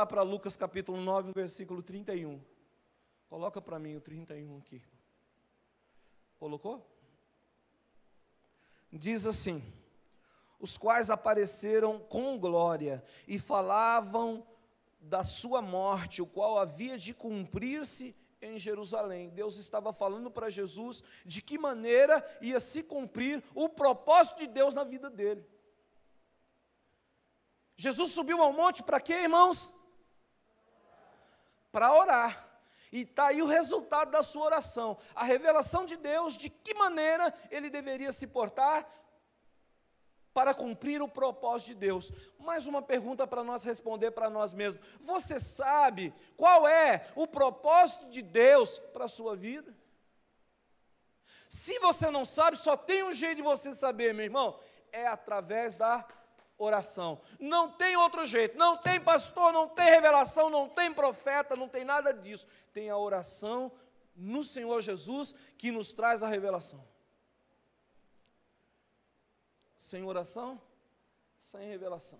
lá para Lucas capítulo 9, versículo 31. Coloca para mim o 31 aqui. Colocou? Diz assim: os quais apareceram com glória e falavam da sua morte, o qual havia de cumprir-se em Jerusalém. Deus estava falando para Jesus de que maneira ia se cumprir o propósito de Deus na vida dele. Jesus subiu ao monte para quê, irmãos? Para orar. E está aí o resultado da sua oração, a revelação de Deus de que maneira ele deveria se portar para cumprir o propósito de Deus. Mais uma pergunta para nós responder para nós mesmos: você sabe qual é o propósito de Deus para a sua vida? Se você não sabe, só tem um jeito de você saber, meu irmão, é através da oração. Não tem outro jeito, não tem pastor, não tem revelação, não tem profeta, não tem nada disso. Tem a oração no Senhor Jesus que nos traz a revelação. Sem oração, sem revelação.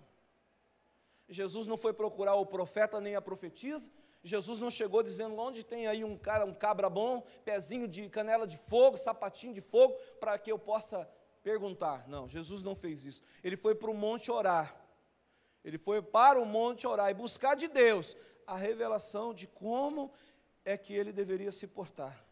Jesus não foi procurar o profeta nem a profetisa. Jesus não chegou dizendo: onde tem aí um cabra bom, pezinho de canela de fogo, sapatinho de fogo, para que eu possa perguntar. Não, Jesus não fez isso. Ele foi para o monte orar. Ele foi para o monte orar e buscar de Deus a revelação de como é que ele deveria se portar.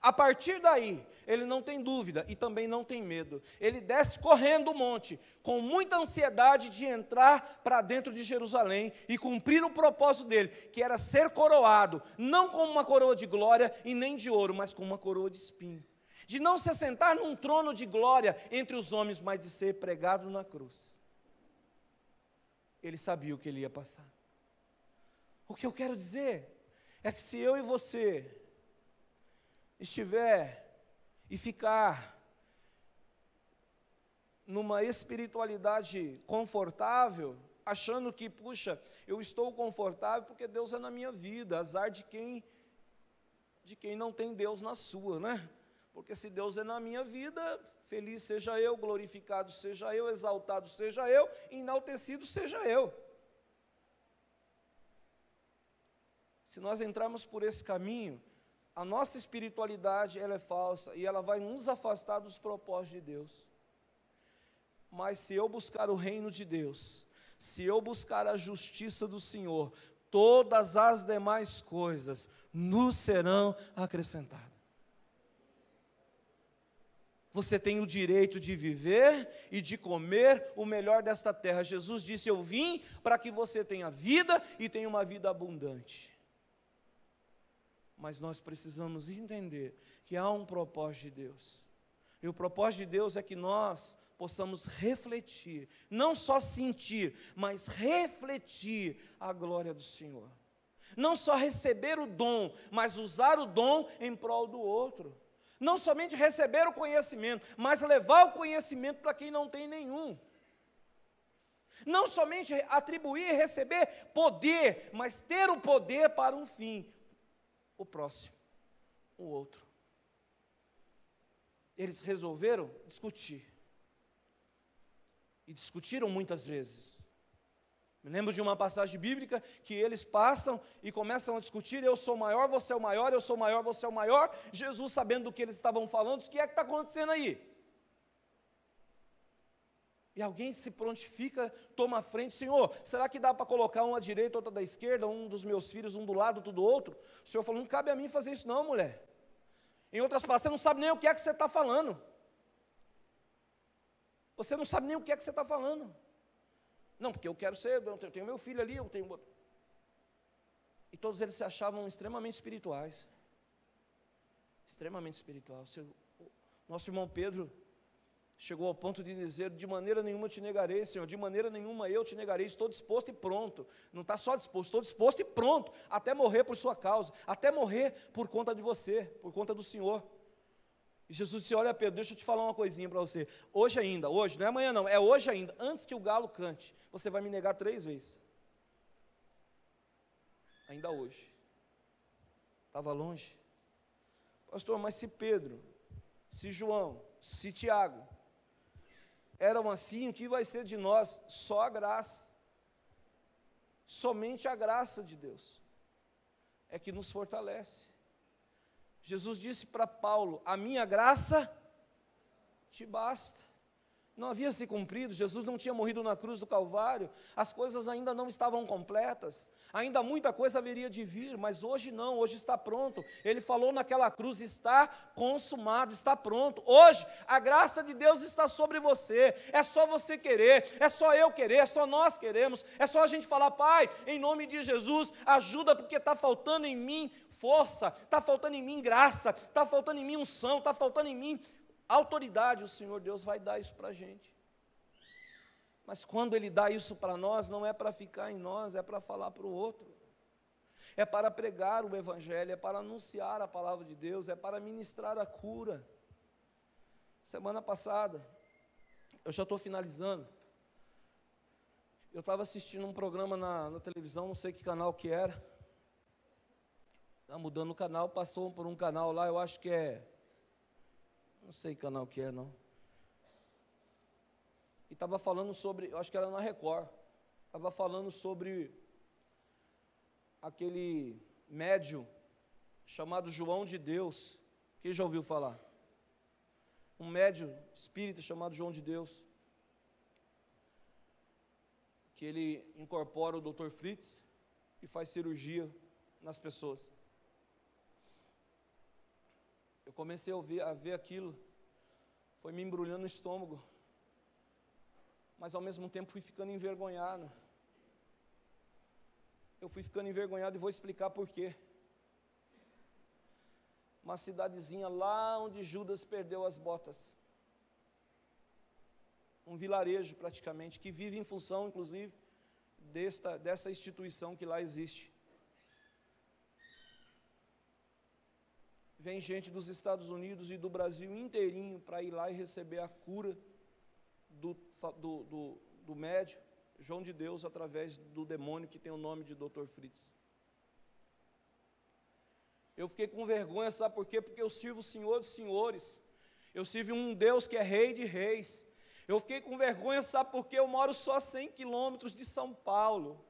A partir daí, ele não tem dúvida e também não tem medo. Ele desce correndo o monte, com muita ansiedade de entrar para dentro de Jerusalém e cumprir o propósito dele, que era ser coroado, não com uma coroa de glória e nem de ouro, mas com uma coroa de espinho. De não se assentar num trono de glória entre os homens, mas de ser pregado na cruz. Ele sabia o que ele ia passar. O que eu quero dizer é que se eu e você estiver e ficar numa espiritualidade confortável, achando que, puxa, eu estou confortável porque Deus é na minha vida, azar de quem não tem Deus na sua, né? Porque se Deus é na minha vida, feliz seja eu, glorificado seja eu, exaltado seja eu, enaltecido seja eu. Se nós entrarmos por esse caminho, a nossa espiritualidade ela é falsa e ela vai nos afastar dos propósitos de Deus. Mas se eu buscar o reino de Deus, se eu buscar a justiça do Senhor, todas as demais coisas nos serão acrescentadas. Você tem o direito de viver e de comer o melhor desta terra. Jesus disse: eu vim para que você tenha vida e tenha uma vida abundante. Mas nós precisamos entender que há um propósito de Deus. E o propósito de Deus é que nós possamos refletir, não só sentir, mas refletir a glória do Senhor. Não só receber o dom, mas usar o dom em prol do outro. Não somente receber o conhecimento, mas levar o conhecimento para quem não tem nenhum. Não somente atribuir e receber poder, mas ter o poder para um fim. O próximo, o outro. Eles resolveram discutir. E discutiram muitas vezes. Me lembro de uma passagem bíblica que eles passam e começam a discutir: eu sou maior, você é o maior, eu sou maior, você é o maior. Jesus, sabendo do que eles estavam falando, disse: o que é que está acontecendo aí? E alguém se prontifica, toma a frente: Senhor, será que dá para colocar um à direita, outro da esquerda, um dos meus filhos, um do lado, outro do outro? O Senhor falou: não cabe a mim fazer isso não, mulher. Em outras palavras, você não sabe nem o que é que você está falando. Você não sabe nem o que é que você está falando. Não, porque eu quero ser, eu tenho meu filho ali, eu tenho outro. E todos eles se achavam extremamente espirituais. Extremamente espiritual. Nosso irmão Pedro chegou ao ponto de dizer: de maneira nenhuma eu te negarei, Senhor, de maneira nenhuma eu te negarei, estou disposto e pronto. Não está só disposto, estou disposto e pronto, até morrer por sua causa, até morrer por conta de você, por conta do Senhor. E Jesus disse: olha, Pedro, deixa eu te falar uma coisinha para você. Hoje ainda, hoje, não é amanhã não, é hoje ainda, antes que o galo cante, você vai me negar 3 vezes. Ainda hoje. Estava longe. Pastor, mas se Pedro, se João, se Tiago eram assim, o que vai ser de nós? Só a graça. Somente a graça de Deus é que nos fortalece. Jesus disse para Paulo: a minha graça te basta. Não havia se cumprido, Jesus não tinha morrido na cruz do Calvário, as coisas ainda não estavam completas, ainda muita coisa haveria de vir, mas hoje não, hoje está pronto. Ele falou naquela cruz: está consumado, está pronto. Hoje a graça de Deus está sobre você, é só você querer, é só eu querer, é só nós queremos, é só a gente falar: Pai, em nome de Jesus, ajuda, porque está faltando em mim força, está faltando em mim graça, está faltando em mim unção, está faltando em mim autoridade. O Senhor Deus vai dar isso para a gente. Mas quando Ele dá isso para nós, não é para ficar em nós, é para falar para o outro. É para pregar o Evangelho, é para anunciar a palavra de Deus, é para ministrar a cura. Semana passada, eu já estou finalizando, eu estava assistindo um programa na televisão, não sei que canal que era, está mudando o canal, passou por um canal lá, eu acho que é, não sei que canal que é, não. E estava falando sobre, eu acho que era na Record, estava falando sobre aquele médium chamado João de Deus. Quem já ouviu falar? Um médium espírita chamado João de Deus, que ele incorpora o Dr. Fritz e faz cirurgia nas pessoas. Eu comecei a ver aquilo, foi me embrulhando o estômago, mas ao mesmo tempo fui ficando envergonhado. Eu fui ficando envergonhado e vou explicar por quê. Uma cidadezinha lá onde Judas perdeu as botas. Um vilarejo praticamente, que vive em função, inclusive, dessa instituição que lá existe. Vem gente dos Estados Unidos e do Brasil inteirinho para ir lá e receber a cura do médium João de Deus, através do demônio que tem o nome de Dr. Fritz. Eu fiquei com vergonha, sabe por quê? Porque eu sirvo o Senhor dos senhores, eu sirvo um Deus que é Rei de reis. Eu fiquei com vergonha, sabe por quê? Eu moro só a 100 quilômetros de São Paulo.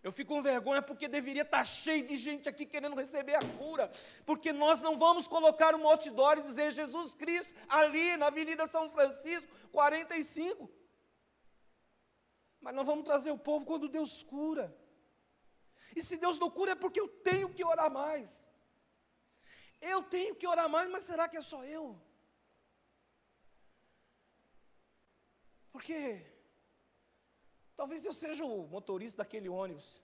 Eu fico com vergonha porque deveria estar cheio de gente aqui querendo receber a cura, porque nós não vamos colocar um outdoor e dizer Jesus Cristo ali na Avenida São Francisco, 45. Mas nós vamos trazer o povo quando Deus cura. E se Deus não cura é porque eu tenho que orar mais. Eu tenho que orar mais, mas será que é só eu? Porque talvez eu seja o motorista daquele ônibus,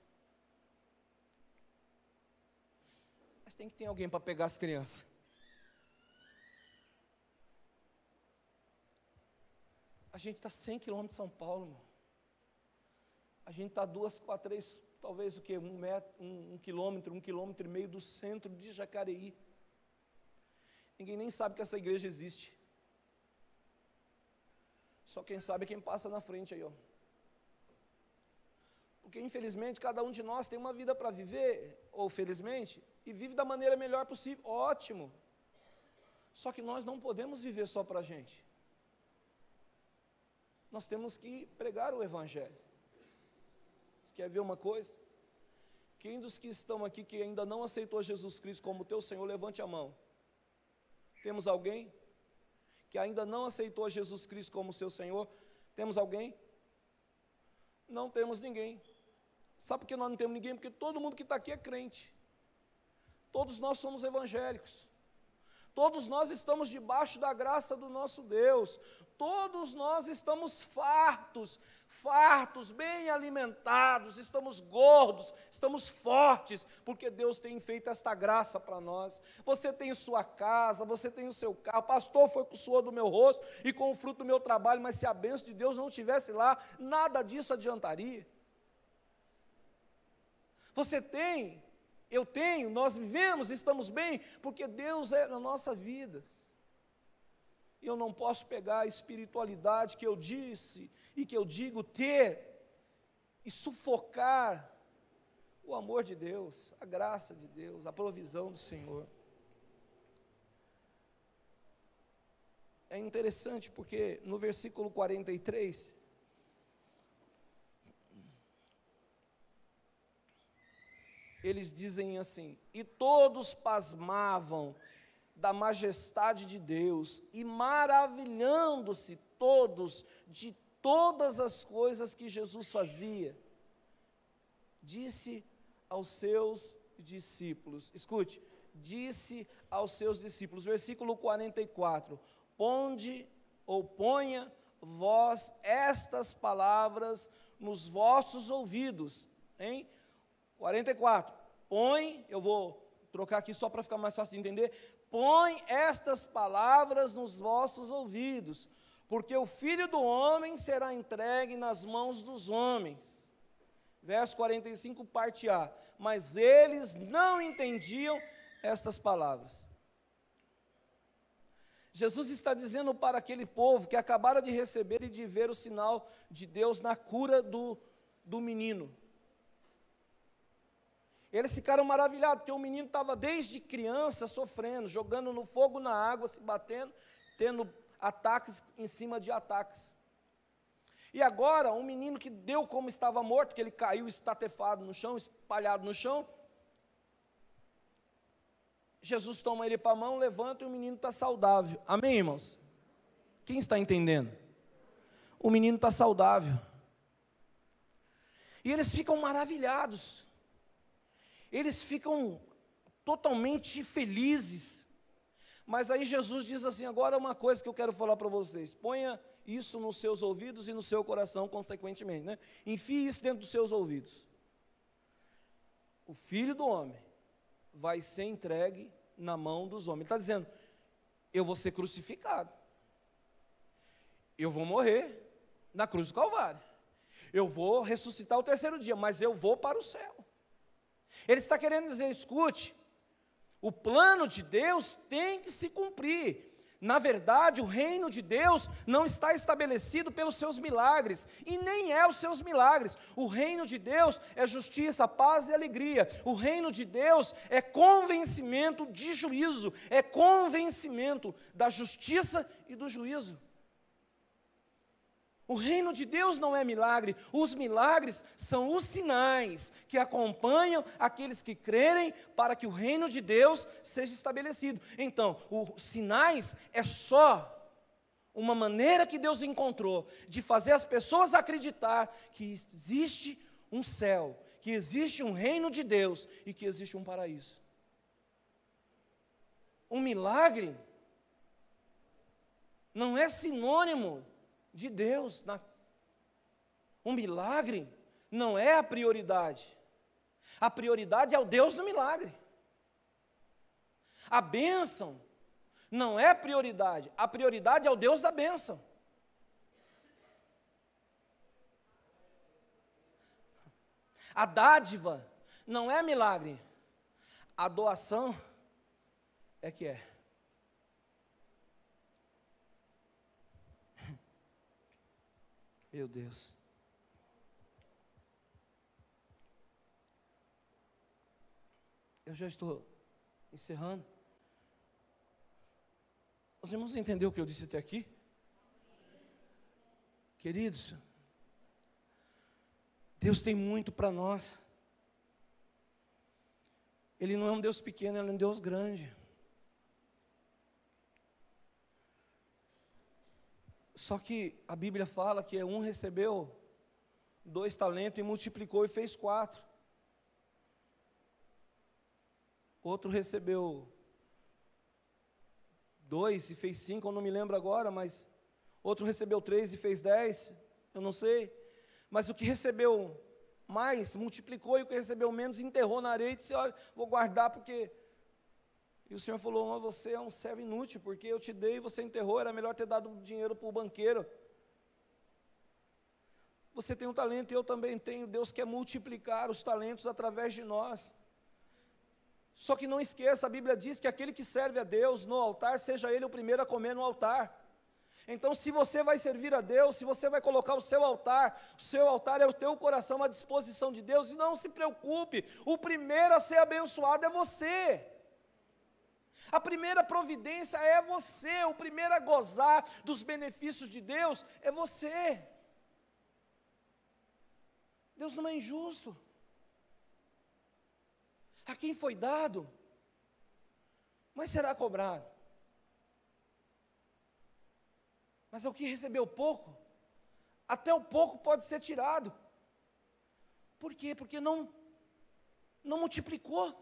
mas tem que ter alguém para pegar as crianças. A gente está 100 quilômetros de São Paulo, irmão. A gente está 2 a 3, talvez o quê? Um quilômetro e meio do centro de Jacareí. Ninguém nem sabe que essa igreja existe. Só quem sabe é quem passa na frente aí, ó. Porque infelizmente cada um de nós tem uma vida para viver, ou felizmente, e vive da maneira melhor possível, ótimo. Só que nós não podemos viver só para a gente. Nós temos que pregar o Evangelho. Quer ver uma coisa? Quem dos que estão aqui que ainda não aceitou Jesus Cristo como teu Senhor, levante a mão. Temos alguém que ainda não aceitou Jesus Cristo como seu Senhor? Temos alguém? Não temos ninguém. Sabe por que nós não temos ninguém? Porque todo mundo que está aqui é crente. Todos nós somos evangélicos. Todos nós estamos debaixo da graça do nosso Deus. Todos nós estamos fartos, bem alimentados, estamos gordos, estamos fortes, porque Deus tem feito esta graça para nós. Você tem sua casa, você tem o seu carro. Pastor, foi com o suor do meu rosto e com o fruto do meu trabalho, mas se a bênção de Deus não estivesse lá, nada disso adiantaria. Você tem, eu tenho, nós vivemos, estamos bem, porque Deus é na nossa vida. E eu não posso pegar a espiritualidade que eu disse e que eu digo ter e sufocar o amor de Deus, a graça de Deus, a provisão do Senhor. É interessante porque no versículo 43, eles dizem assim: e todos pasmavam da majestade de Deus, e maravilhando-se todos de todas as coisas que Jesus fazia, disse aos seus discípulos, escute, disse aos seus discípulos, versículo 44, ponha vós estas palavras nos vossos ouvidos, hein? 44, eu vou trocar aqui só para ficar mais fácil de entender, põe estas palavras nos vossos ouvidos, porque o Filho do Homem será entregue nas mãos dos homens. Verso 45, parte A. Mas eles não entendiam estas palavras. Jesus está dizendo para aquele povo que acabara de receber e de ver o sinal de Deus na cura do menino. Eles ficaram maravilhados, porque o menino estava desde criança sofrendo, jogando no fogo, na água, se batendo, tendo ataques em cima de ataques. E agora, um menino que deu como estava morto, que ele caiu estatefado no chão, espalhado no chão, Jesus toma ele para a mão, levanta e o menino está saudável. Amém, irmãos? Quem está entendendo? O menino está saudável. E eles ficam maravilhados. Eles ficam totalmente felizes. Mas aí Jesus diz assim: agora uma coisa que eu quero falar para vocês, ponha isso nos seus ouvidos e no seu coração consequentemente, né? Enfie isso dentro dos seus ouvidos. O Filho do Homem vai ser entregue na mão dos homens. Ele está dizendo: eu vou ser crucificado, eu vou morrer na cruz do Calvário, eu vou ressuscitar o terceiro dia, mas eu vou para o céu. Ele está querendo dizer: escute, o plano de Deus tem que se cumprir. Na verdade, o reino de Deus não está estabelecido pelos seus milagres, e nem é os seus milagres. O reino de Deus é justiça, paz e alegria. O reino de Deus é convencimento de juízo, é convencimento da justiça e do juízo. O reino de Deus não é milagre, os milagres são os sinais que acompanham aqueles que crerem para que o reino de Deus seja estabelecido. Então, os sinais é só uma maneira que Deus encontrou de fazer as pessoas acreditar que existe um céu, que existe um reino de Deus e que existe um paraíso. Um milagre não é sinônimo de Deus. Um milagre não é a prioridade. A prioridade é o Deus do milagre. A bênção não é a prioridade é o Deus da bênção. A dádiva não é milagre, a doação é que é. Meu Deus. Eu já estou encerrando. Os irmãos entenderam o que eu disse até aqui? Queridos, Deus tem muito para nós. Ele não é um Deus pequeno, Ele é um Deus grande. Só que a Bíblia fala que um recebeu 2 talentos e multiplicou e fez 4. Outro recebeu 2 e fez 5, eu não me lembro agora, mas outro recebeu 3 e fez 10, eu não sei. Mas o que recebeu mais, multiplicou, e o que recebeu menos, enterrou na areia e disse: olha, vou guardar porque... E o Senhor falou: mas você é um servo inútil, porque eu te dei e você enterrou, era melhor ter dado dinheiro para o banqueiro. Você tem um talento e eu também tenho, Deus quer multiplicar os talentos através de nós. Só que não esqueça, a Bíblia diz que aquele que serve a Deus no altar, seja ele o primeiro a comer no altar. Então, se você vai servir a Deus, se você vai colocar o seu altar é o teu coração à disposição de Deus, e não se preocupe, o primeiro a ser abençoado é você. A primeira providência é você, o primeiro a gozar dos benefícios de Deus é você. Deus não é injusto. A quem foi dado, mas será cobrado. Mas ao que recebeu pouco, até o pouco pode ser tirado. Por quê? Porque não multiplicou.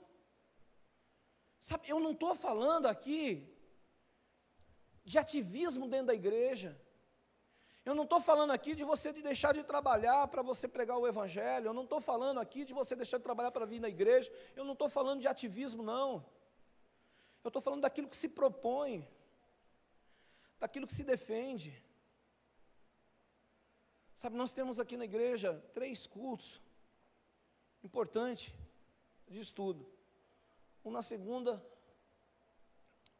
Sabe, eu não estou falando aqui de ativismo dentro da igreja. Eu não estou falando aqui de você deixar de trabalhar para você pregar o evangelho. Eu não estou falando aqui de você deixar de trabalhar para vir na igreja. Eu não estou falando de ativismo, não. Eu estou falando daquilo que se propõe, daquilo que se defende. Sabe, nós temos aqui na igreja 3 cultos importantes de estudo. Um na segunda,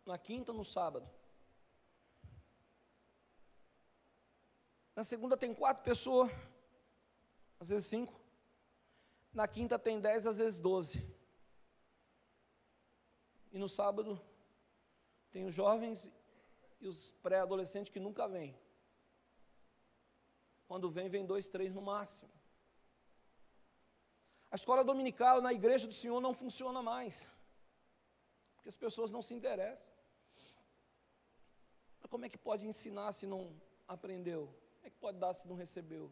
na quinta, no sábado. Na segunda tem 4 pessoas, às vezes 5. Na quinta tem 10, às vezes 12. E no sábado tem os jovens e os pré-adolescentes que nunca vêm. Quando vem 2, 3 no máximo. A escola dominical na igreja do Senhor não funciona mais, porque as pessoas não se interessam. Mas como é que pode ensinar se não aprendeu? Como é que pode dar se não recebeu?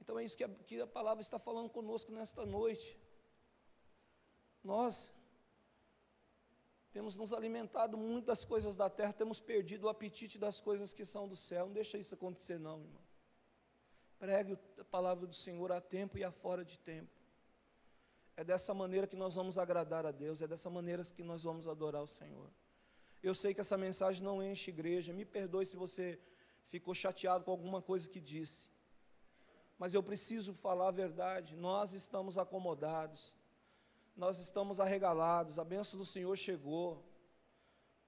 Então é isso que a palavra está falando conosco nesta noite. Nós temos nos alimentado muito das coisas da terra, temos perdido o apetite das coisas que são do céu. Não deixa isso acontecer não, irmão. Pregue a palavra do Senhor a tempo e a fora de tempo. É dessa maneira que nós vamos agradar a Deus, é dessa maneira que nós vamos adorar o Senhor. Eu sei que essa mensagem não enche igreja, me perdoe se você ficou chateado com alguma coisa que disse, mas eu preciso falar a verdade. Nós estamos acomodados, nós estamos arregalados, a bênção do Senhor chegou,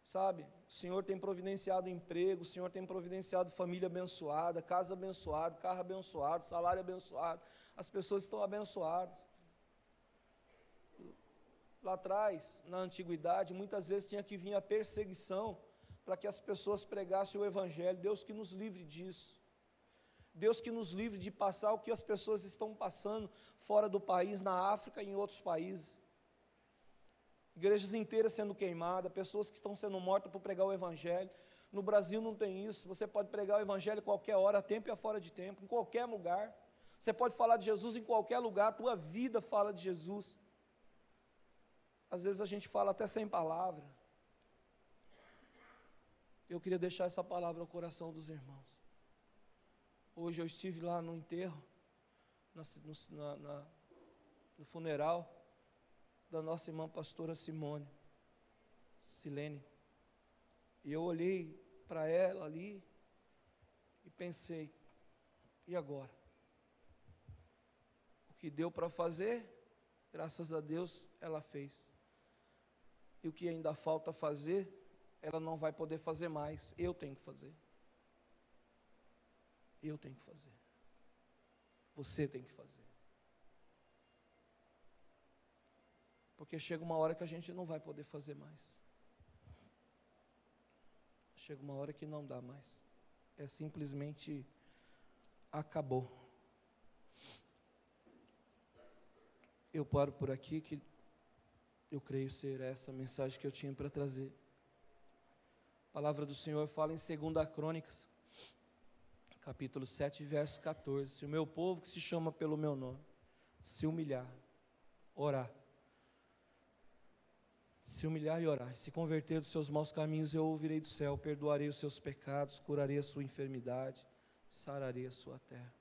sabe? O Senhor tem providenciado emprego, o Senhor tem providenciado família abençoada, casa abençoada, carro abençoado, salário abençoado, as pessoas estão abençoadas. Lá atrás, na antiguidade, muitas vezes tinha que vir a perseguição para que as pessoas pregassem o evangelho. Deus que nos livre disso. Deus que nos livre de passar o que as pessoas estão passando fora do país, na África e em outros países. Igrejas inteiras sendo queimadas, pessoas que estão sendo mortas por pregar o evangelho. No Brasil não tem isso. Você pode pregar o evangelho a qualquer hora, a tempo e a fora de tempo, em qualquer lugar. Você pode falar de Jesus em qualquer lugar, a tua vida fala de Jesus. Às vezes a gente fala até sem palavra. Eu queria deixar essa palavra ao coração dos irmãos. Hoje eu estive lá no enterro, no funeral da nossa irmã pastora Silene. E eu olhei para ela ali e pensei, e agora? O que deu para fazer, graças a Deus, ela fez. E o que ainda falta fazer, ela não vai poder fazer mais. Eu tenho que fazer. Eu tenho que fazer. Você tem que fazer. Porque chega uma hora que a gente não vai poder fazer mais. Chega uma hora que não dá mais. É simplesmente acabou. Eu paro por aqui, que eu creio ser essa a mensagem que eu tinha para trazer. A palavra do Senhor fala em 2 Crônicas, capítulo 7, verso 14. Se o meu povo, que se chama pelo meu nome, se humilhar, orar, se humilhar e orar, se converter dos seus maus caminhos, eu ouvirei do céu, perdoarei os seus pecados, curarei a sua enfermidade, sararei a sua terra.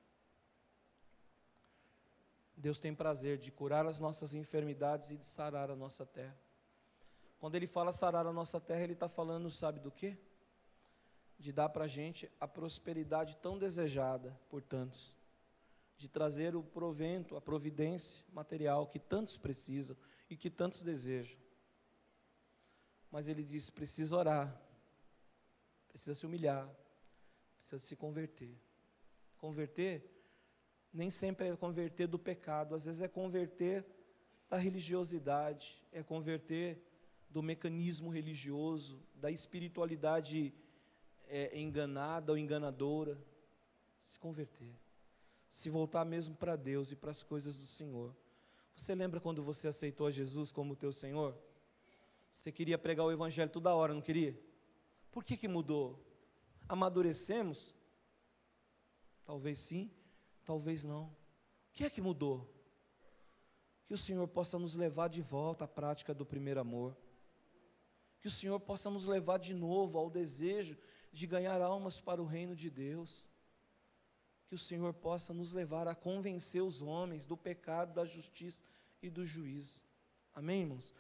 Deus tem prazer de curar as nossas enfermidades e de sarar a nossa terra. Quando Ele fala sarar a nossa terra, Ele está falando, sabe do quê? De dar para a gente a prosperidade tão desejada por tantos, de trazer o provento, a providência material que tantos precisam e que tantos desejam. Mas Ele diz, precisa orar, precisa se humilhar, precisa se converter. Converter nem sempre é converter do pecado, às vezes é converter da religiosidade, é converter do mecanismo religioso, da espiritualidade enganada ou enganadora. Se converter, se voltar mesmo para Deus e para as coisas do Senhor. Você lembra quando você aceitou a Jesus como teu Senhor? Você queria pregar o Evangelho toda hora, não queria? Por que mudou? Amadurecemos? Talvez sim, talvez não. O que é que mudou? Que o Senhor possa nos levar de volta à prática do primeiro amor. Que o Senhor possa nos levar de novo ao desejo de ganhar almas para o reino de Deus. Que o Senhor possa nos levar a convencer os homens do pecado, da justiça e do juízo. Amém, irmãos?